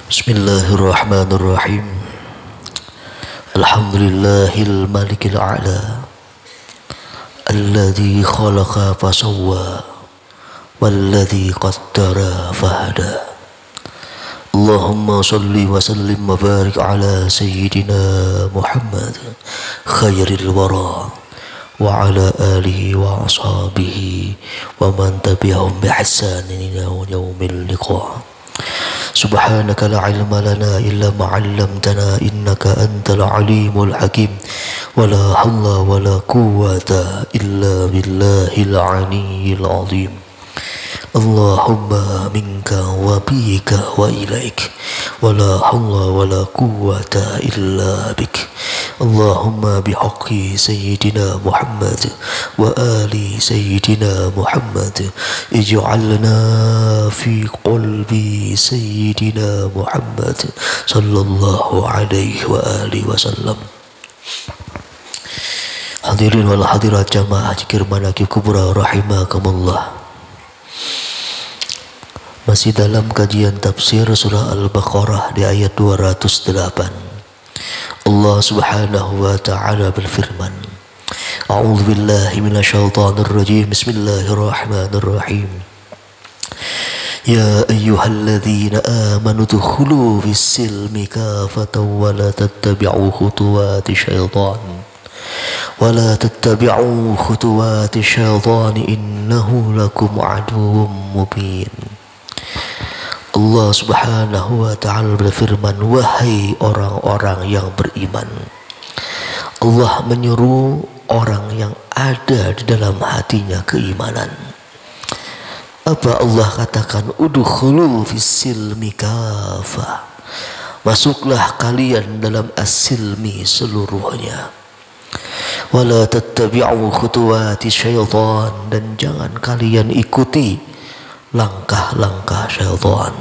Bismillahirrahmanirrahim. Alhamdulillahil malikil a'la alladzi khalaqa fasawwa walladzi qaddara fahada. Allahumma salli wa sallim wa barik ala sayyidina Muhammad khairil wara wa ala alihi wa ashabihi wa man tabi'ahum bi ihsanin ila yaumil liqa. Subhanaka la ilma lana illa ma 'allamtana innaka antal alimul hakim wa la hawla wa la quwwata illa billahil aliyyil azim. Allahumma minka wa bika wa ilaik wa la hawla wa la quwwata illa bik. Allahumma bihaqqi sayyidina Muhammad wa ali sayyidina Muhammad ij'alna fi qalbi sayyidina Muhammad sallallahu alaihi wa alihi wasallam. Hadirin wal hadirat jamaah zikir manaqib kubra rahimakumullah. Masih dalam kajian tafsir surah Al-Baqarah di ayat 208. Allah subhanahu wa ta'ala berfirman, A'udzu billahi minasyaitonir rajim. Bismillahirrahmanirrahim. Ya ayyuhalladzina amanu dkhulu fis-silmi kafatan wa la tattabi'u khutuwati syaitan. Wa la tattabi'u khutuwati syaitan innahu lakum aduwwum mubin. Allah subhanahu wa ta'ala berfirman, wahai orang-orang yang beriman, Allah menyuruh orang yang ada di dalam hatinya keimanan. Apa Allah katakan? Udkhulu fis-silmi kafah, masuklah kalian dalam as-silmi seluruhnya. Wala tattabi'u khutuwati syaitan, dan jangan kalian ikuti langkah-langkah syaitan.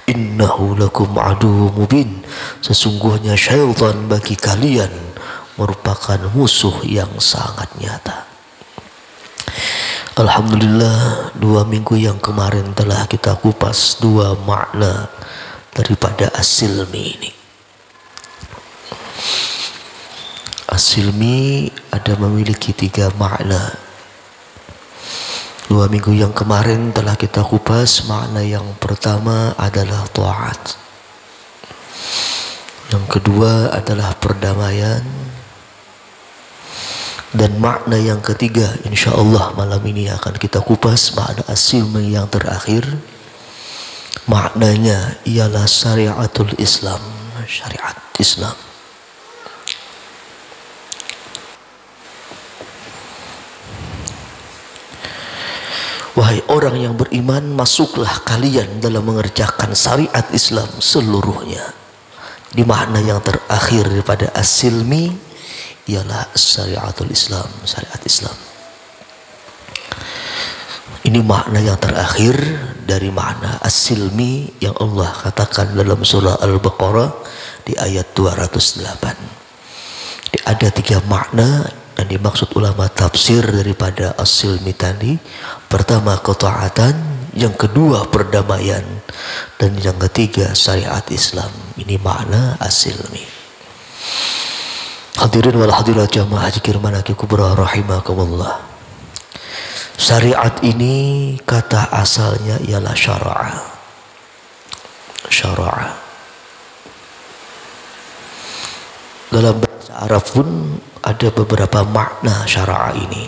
Innahu lakum aduwwum mubin, sesungguhnya syaitan bagi kalian merupakan musuh yang sangat nyata. Alhamdulillah, 2 minggu yang kemarin telah kita kupas 2 makna daripada as-silmi ini. As-silmi ada memiliki 3 makna. 2 minggu yang kemarin telah kita kupas makna yang pertama adalah ta'at, yang kedua adalah perdamaian, dan makna yang ketiga insyaallah malam ini akan kita kupas makna as-silmi yang terakhir. Maknanya ialah syariatul Islam, syariat Islam. Wahai orang yang beriman, masuklah kalian dalam mengerjakan syariat Islam seluruhnya. Di makna yang terakhir daripada as-silmi ialah syariatul Islam, syariat Islam. Ini makna yang terakhir dari makna as-silmi yang Allah katakan dalam surah Al-Baqarah di ayat 208. Ada 3 makna yang dimaksud ulama tafsir daripada as-silmi tadi. Pertama ketaatan, yang kedua perdamaian, dan yang ketiga syariat Islam. Ini makna as-silmi. Hadirin wal hadirat jamaah zikir manaqib kubra rahimakumullah. Syariat ini kata asalnya ialah syara'a. Syara'a. Dalam bahasa Arab pun ada beberapa makna syara'a ini.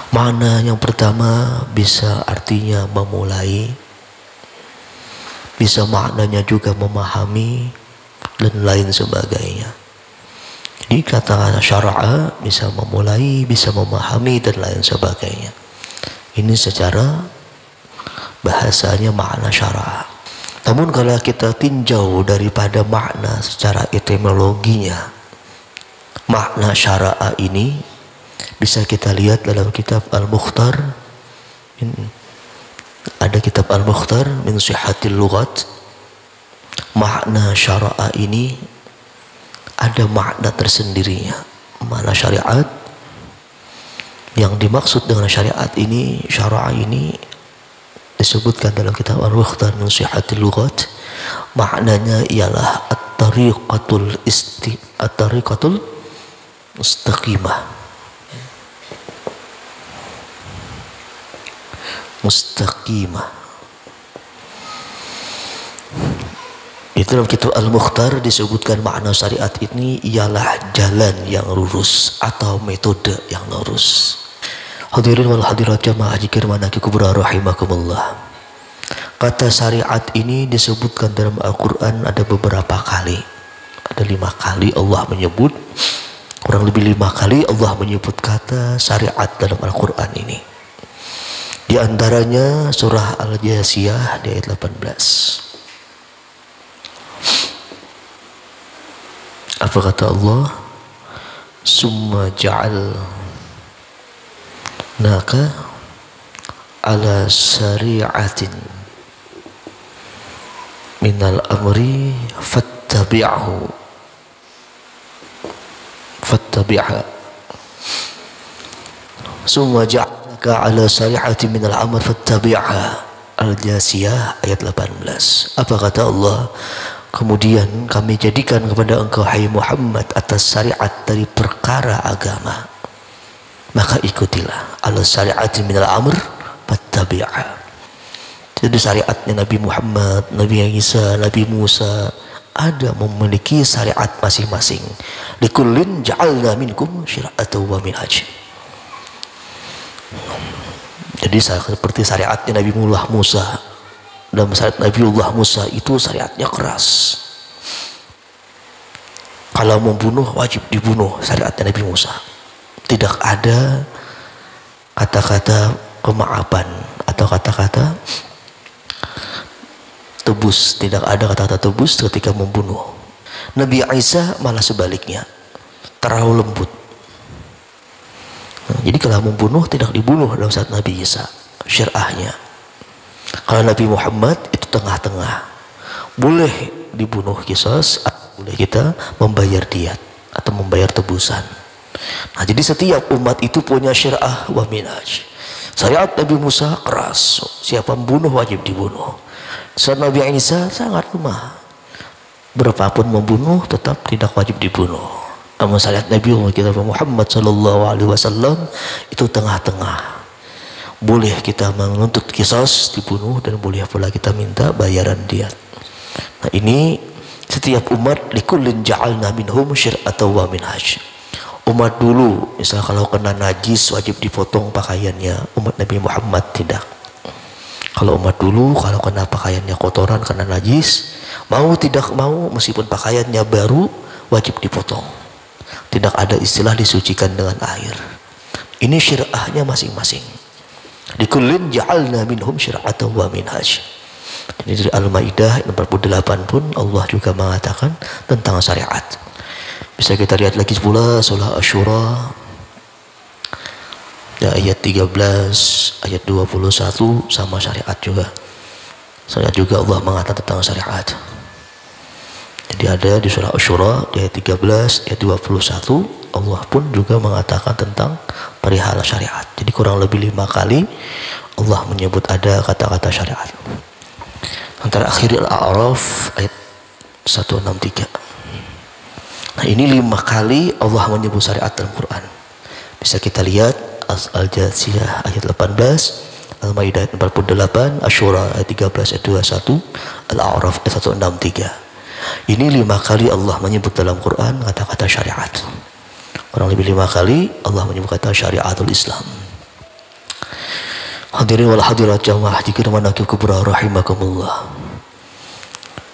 Makna yang pertama bisa artinya memulai, bisa maknanya juga memahami, dan lain sebagainya. Jadi kata syara'a bisa memulai, bisa memahami, dan lain sebagainya. Ini secara bahasanya makna syara'a. Namun kalau kita tinjau daripada makna secara etimologinya, makna syara'a ini bisa kita lihat dalam kitab Al-Mukhtar. Ada kitab Al-Mukhtar min Sihhatil Lughat. Makna syara'a ini ada makna tersendirinya. Makna syariat, yang dimaksud dengan syariat ini, syara'a ini disebutkan dalam kitab Al-Mukhtar min Sihhatil Lughat, maknanya ialah at-tariqatul mustaqimah. Itu dalam kitab Al-Mukhtar disebutkan makna syariat ini ialah jalan yang lurus atau metode yang lurus. Hadirin wal hadirat jamaah zikir manaqib kubra rahimakumullah. Kata syariat ini disebutkan dalam Al-Quran ada beberapa kali. Ada 5 kali Allah menyebut, kurang lebih 5 kali Allah menyebut kata syariat dalam Al-Quran ini. Di antaranya surah Al-Jasiyah di ayat 18. Apa kata Allah? Summa ja'alnaka ala syari'atin minal amri fattabi'ha. Summa ja'alnaka ala syari'atin minal amri fattabi'ha. Al-Jasiyah ayat 18. Apa kata Allah? Kemudian kami jadikan kepada engkau hai Muhammad atas syariat dari perkara agama, maka ikutilah. Ala syari'atin minal amr fattabi'ha. Jadi syariatnya Nabi Muhammad, Nabi Isa, Nabi Musa ada memiliki syariat masing-masing. Likullin ja'alna minkum syir'atan wa minhaj. Jadi seperti syariatnya Nabi Musa. Dalam syariat Nabiullah Musa itu syariatnya keras. Kalau membunuh wajib dibunuh, syariatnya Nabi Musa. Tidak ada kata-kata kemaafan atau kata-kata tebus. Tidak ada kata-kata tebus ketika membunuh. Nabi Isa malah sebaliknya, terlalu lembut. Jadi kalau membunuh tidak dibunuh dalam syariat Nabi Isa, syariahnya. Kalau Nabi Muhammad itu tengah-tengah, boleh dibunuh qisas, boleh kita membayar diat atau membayar tebusan. Nah, jadi setiap umat itu punya syariah wa minhaj. Syariat Nabi Musa keras, siapa membunuh wajib dibunuh. Syariat Nabi Isa sangat lemah, berapapun membunuh tetap tidak wajib dibunuh. Namun syariat Nabi Muhammad SAW itu tengah-tengah. Boleh kita menuntut qisas, dibunuh, dan boleh pula kita minta bayaran diat. Nah, ini setiap umat likullin ja'alna minhum syir'atan wa minhaj. Umat dulu misal kalau kena najis wajib dipotong pakaiannya, umat Nabi Muhammad tidak. Kalau umat dulu kalau kena pakaiannya kotoran kena najis, mau tidak mau meskipun pakaiannya baru wajib dipotong. Tidak ada istilah disucikan dengan air. Ini syir'ahnya masing-masing. Likullin ja'alna minhum syir'atan wa minhaj. Jadi dari Al-Maidah 48 pun Allah juga mengatakan tentang syariat. Bisa kita lihat lagi pula surah Asy-Syura ayat 13, ayat 21 sama syariat juga. Syariat juga Allah mengatakan tentang syariat. Jadi ada di surah Asy-Syura ayat 13, ayat 21 Allah pun juga mengatakan tentang perihal syariat. Jadi kurang lebih 5 kali Allah menyebut ada kata-kata syariat. Antara akhir Al-A'raf ayat 163. Nah, ini 5 kali Allah menyebut syariat dalam Quran. Bisa kita lihat Al-Jasiyah ayat 18, Al-Maidah ayat 48, Asy-Syura ayat 13 ayat 21, Al-A'raf ayat 163. Ini 5 kali Allah menyebut dalam Quran kata-kata syariat. Kurang lebih 5 kali Allah menyebut kata syariatul Islam. Hadirin wal hadirat jamaah zikir manaqib kubra rahimakumullah.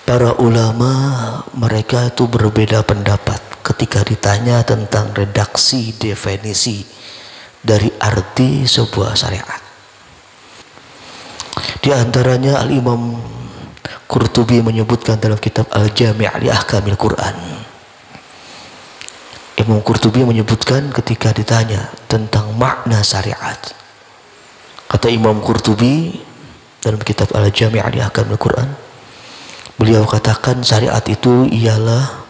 Para ulama mereka itu berbeda pendapat ketika ditanya tentang redaksi definisi dari arti sebuah syariat. Di antaranya Al-Imam Qurtubi menyebutkan dalam kitab Al-Jami' li Ahkamil Quran. Imam Qurtubi menyebutkan ketika ditanya tentang makna syariat, kata Imam Qurtubi dalam kitab Al-Jami' li Ahkamil Quran, beliau katakan syariat itu ialah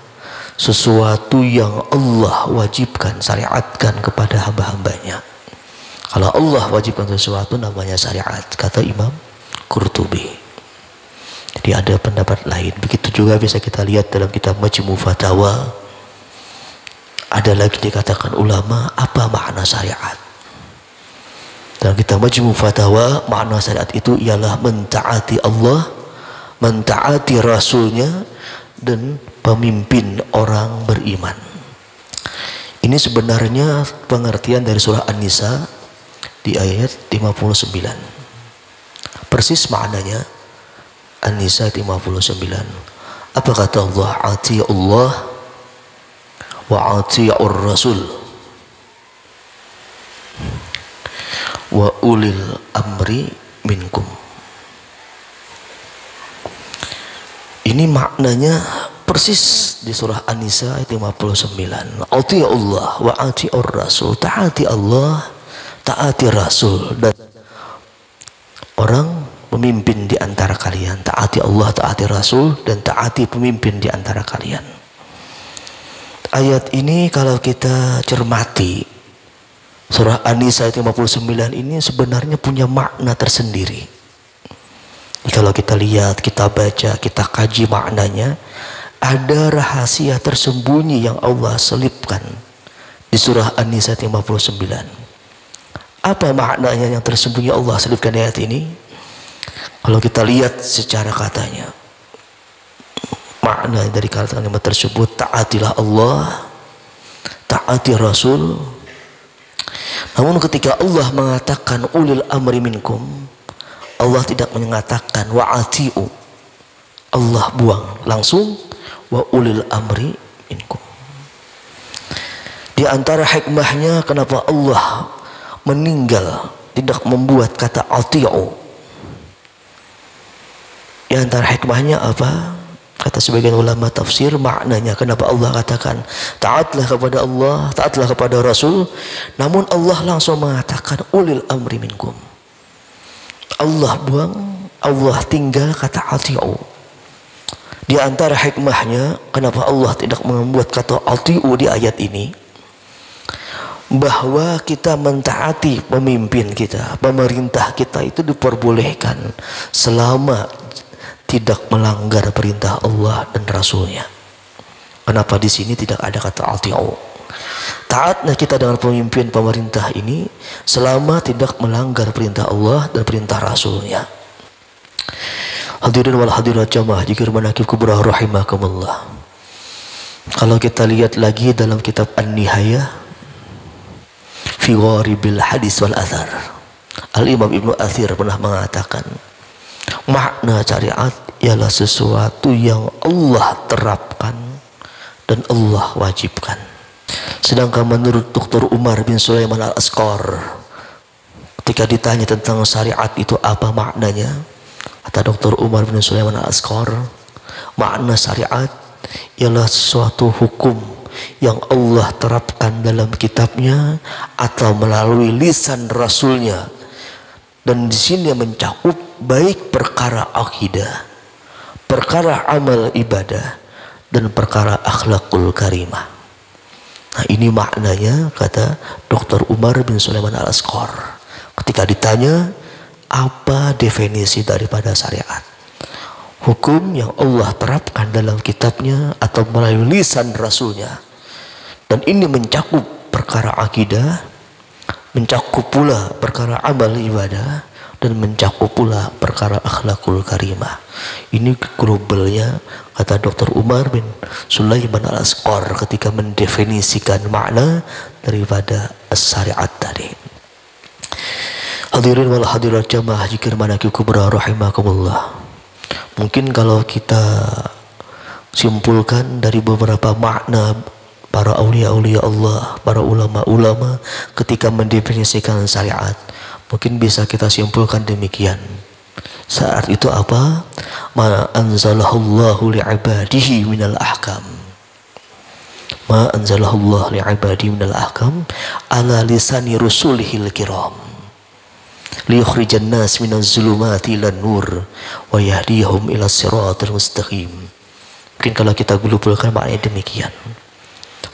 sesuatu yang Allah wajibkan, syariatkan kepada hamba-hambanya. Kalau Allah wajibkan sesuatu namanya syariat, kata Imam Dia ada pendapat lain. Begitu juga bisa kita lihat dalam kitab Majmu' Fatawa. Ada lagi dikatakan ulama, apa makna syariat? Dalam kitab Majmu' Fatawa, makna syariat itu ialah mentaati Allah, mentaati Rasulnya, dan pemimpin orang beriman. Ini sebenarnya pengertian dari surah An-Nisa di ayat 59. Persis maknanya An-Nisa 59. Apa kata Allah? Ati'ullah wa ati'ur rasul wa ulil amri minkum. Ini maknanya persis di surah An-Nisa ayat 59. Ati'ullah wa ati'ur rasul. Taati Allah, taati Rasul, dan orang pemimpin di antara kalian. Taati Allah, taati Rasul, dan taati pemimpin di antara kalian. Ayat ini kalau kita cermati, surah An-Nisa ayat 59 ini sebenarnya punya makna tersendiri. Kalau kita lihat, kita baca, kita kaji maknanya, ada rahasia tersembunyi yang Allah selipkan di surah An-Nisa 59. Apa maknanya yang tersembunyi Allah selipkan di ayat ini? Kalau kita lihat secara katanya, makna dari kalimat tersebut, taatilah Allah, taati Rasul. Namun ketika Allah mengatakan ulil amri minkum, Allah tidak mengatakan wa'ati'u, Allah buang langsung wa ulil amri minkum. Di antara hikmahnya kenapa Allah meninggal tidak membuat kata ati'u, di antara hikmahnya apa? Kata sebagian ulama tafsir, maknanya kenapa Allah katakan taatlah kepada Allah, taatlah kepada Rasul, namun Allah langsung mengatakan ulil amri minkum. Allah buang, Allah tinggal kata ati'u. Di antara hikmahnya kenapa Allah tidak membuat kata ati'u di ayat ini, bahwa kita mentaati pemimpin kita, pemerintah kita itu diperbolehkan selama tidak melanggar perintah Allah dan Rasulnya. Kenapa di sini tidak ada kata ati'u? Taatlah kita dengan pemimpin pemerintah ini selama tidak melanggar perintah Allah dan perintah Rasulnya. Hadirin wal hadirat jamaah jikir manakib kubra rahimakumullah. Kalau kita lihat lagi dalam kitab An-Nihayah fi gharibil hadis wal athar, Al-Imam Ibnu Athir pernah mengatakan, makna syariat ialah sesuatu yang Allah terapkan dan Allah wajibkan. Sedangkan menurut Dr. Umar bin Sulaiman Al-Asqar, ketika ditanya tentang syariat itu apa maknanya, kata Dr. Umar bin Sulaiman Al-Asqar, makna syariat ialah suatu hukum yang Allah terapkan dalam kitabnya atau melalui lisan Rasulnya, dan di sini mencakup baik perkara akidah, perkara amal ibadah, dan perkara akhlakul karimah. Nah, ini maknanya kata Dr. Umar bin Sulaiman Al-Asqar ketika ditanya apa definisi daripada syariat, hukum yang Allah terapkan dalam kitabnya atau melalui lisan Rasulnya, dan ini mencakup perkara akidah, mencakup pula perkara amal ibadah, dan mencakup pula perkara akhlakul karimah. Ini globalnya kata Dr. Umar bin Sulaiman Al-Asqar ketika mendefinisikan makna daripada syariat tadi. Hadirin wal hadirat jamaah zikir manakib kubra rahimakumullah. Mungkin kalau kita simpulkan dari beberapa makna para aulia-aulia Allah, para ulama-ulama ketika mendefinisikan syariat, mungkin bisa kita simpulkan demikian. Saat itu apa? Ma anzalallahu li'ibadihi minal ahkam. Ma anzalallahu li'ibadihi minal ahkam ala lisani rusulihil kiram. Liyukhrijan nas minaz zulumati ilan nur wa yahdihum ila siratal mustaqim. Mungkin kalau kita globulkan maknanya demikian.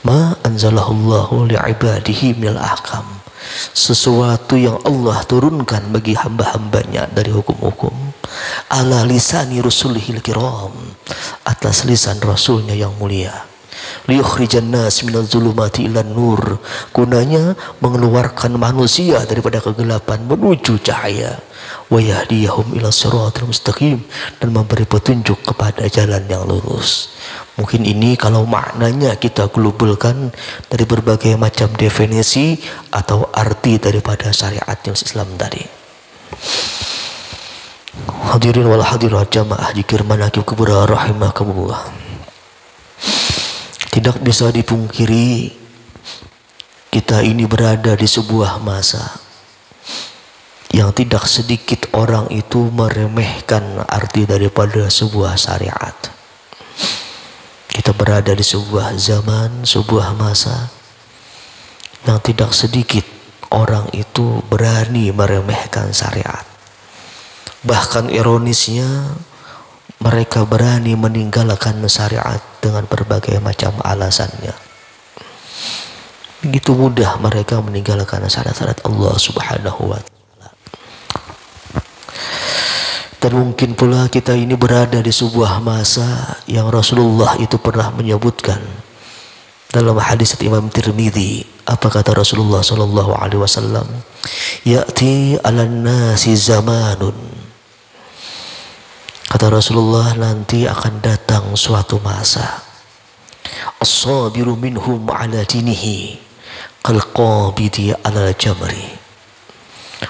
Ma anzalallahu li'ibadihi minal ahkam, sesuatu yang Allah turunkan bagi hamba-hambanya dari hukum-hukum, ala lisani rusulihil kiram, atas lisan rasulnya yang mulia. Liyukhrijan nas minadh dhulumati ilan nur, gunanya mengeluarkan manusia daripada kegelapan menuju cahaya. Wa yahdiyahum ila siratal mustaqim, dan memberi petunjuk kepada jalan yang lurus. Mungkin ini kalau maknanya kita globalkan dari berbagai macam definisi atau arti daripada syariat Islam tadi. Hadirin wal hadirat jamaah zikir manaqib kubra rahimakumullah. Tidak bisa dipungkiri kita ini berada di sebuah masa yang tidak sedikit orang itu meremehkan arti daripada sebuah syariat. Kita berada di sebuah zaman, sebuah masa yang tidak sedikit orang itu berani meremehkan syariat. Bahkan ironisnya, mereka berani meninggalkan syariat dengan berbagai macam alasannya. Begitu mudah mereka meninggalkan syariat Allah Subhanahu wa Ta'ala. Dan mungkin pula kita ini berada di sebuah masa yang Rasulullah itu pernah menyebutkan dalam hadis Imam Tirmidzi. Apa kata Rasulullah sallallahu alaihi wasallam? Ya'ti 'alan nasi zamanun, kata Rasulullah, nanti akan datang suatu masa, as-sabiru minhum ala dinihi qalqabidi ala jamri.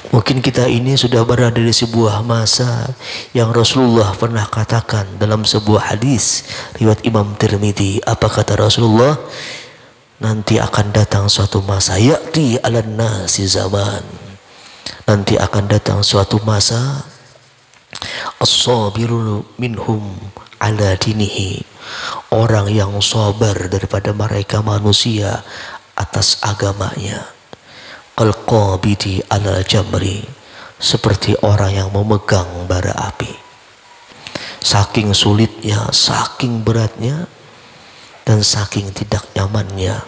Mungkin kita ini sudah berada di sebuah masa yang Rasulullah pernah katakan dalam sebuah hadis riwayat Imam Tirmidzi. Apa kata Rasulullah? Nanti akan datang suatu masa, ya'ti 'alan nasi zaman, nanti akan datang suatu masa, as-sabiru minhum ala dinihi, orang yang sabar daripada mereka manusia atas agamanya, qalqabidi ala jamri, seperti orang yang memegang bara api. Saking sulitnya, saking beratnya, dan saking tidak nyamannya,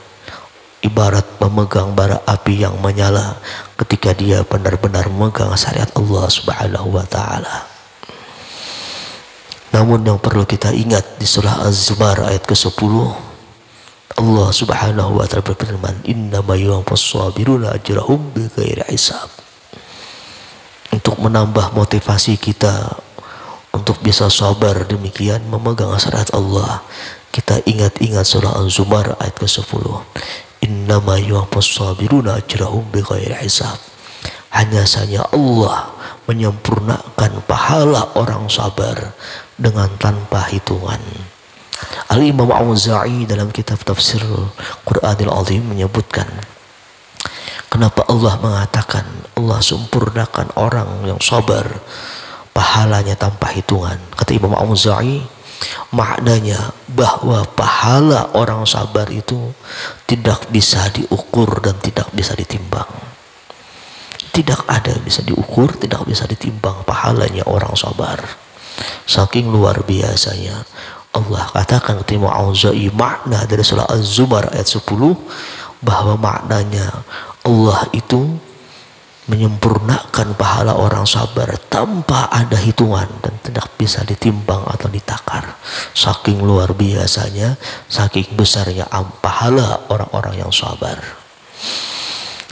ibarat memegang bara api yang menyala ketika dia benar-benar memegang syariat Allah Subhanahu wa Ta'ala. Namun yang perlu kita ingat, di surah Az-Zumar ayat ke-10, Allah Subhanahu wa Ta'ala berfirman, innama yuwaffas sabiruna ajrahum bighairi hisab. Untuk menambah motivasi kita untuk bisa sabar demikian memegang syariat Allah, kita ingat-ingat surah Az-Zumar ayat ke-10. Innama yuwaffas sabiruna ajrahum bighairi hisab. Hanya saja Allah menyempurnakan pahala orang sabar dengan tanpa hitungan. Al-Imam Auza'i dalam kitab tafsir Quranil Azim menyebutkan, kenapa Allah mengatakan Allah sempurnakan orang yang sabar pahalanya tanpa hitungan. Kata Imam Auza'i, maknanya bahwa pahala orang sabar itu tidak bisa diukur dan tidak bisa ditimbang. Tidak ada bisa diukur, tidak bisa ditimbang pahalanya orang sabar. Saking luar biasanya. Allah katakan kepada Imam Auza'i, makna dari surah Az-Zumar ayat 10, bahwa maknanya Allah itu menyempurnakan pahala orang sabar tanpa ada hitungan dan tidak bisa ditimbang atau ditakar. Saking luar biasanya, saking besarnya pahala orang-orang yang sabar.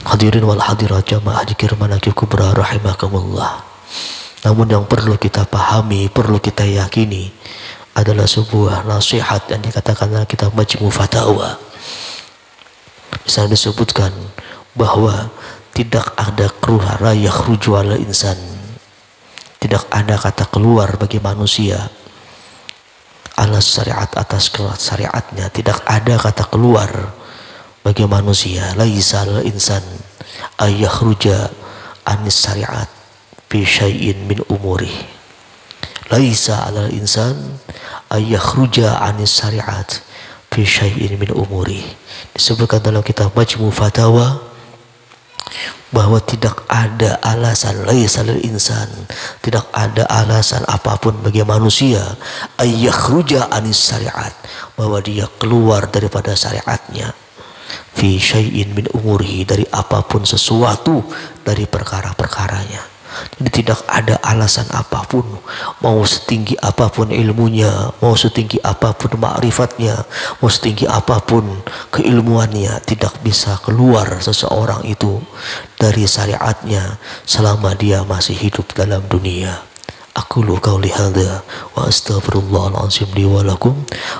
Hadirin wal hadirat jamaah zikir manaqib kubra rahimakumullah. Namun yang perlu kita pahami, perlu kita yakini adalah sebuah nasihat yang dikatakan dalam kitab Majmu' Fatawa. Bisa disebutkan bahwa tidak ada keluar yakhruju ala insan, tidak ada kata keluar bagi manusia ala syariat atas syariatnya, tidak ada kata keluar bagi manusia laisa al insan ayakhruja anis syariat fi syai'in min umuri. Laisa al insan ayakhruja anis syariat fi syai'in min umuri. Disebutkan dalam kitab Majmu' Fatawa bahwa tidak ada alasan, laisa lil insan, tidak ada alasan apapun bagi manusia ayakhruja anis syariat, bahwa dia keluar daripada syariatnya, fi syai'in min umurihi, dari apapun sesuatu dari perkara-perkaranya. Jadi tidak ada alasan apapun, mau setinggi apapun ilmunya, mau setinggi apapun ma'rifatnya, mau setinggi apapun keilmuannya, tidak bisa keluar seseorang itu dari syariatnya selama dia masih hidup dalam dunia. Aqulu qawli hadza wa astaghfirullahalazim li wa lakum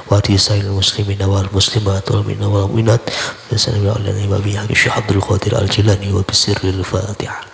wa lisairil muslimina wal muslimat wal mu'minina wal mu'minat. Assalamualaikum warahmatullahi wabarakatuh. Syahadul Qadir Al-Jilani wa bisirril Fatihah.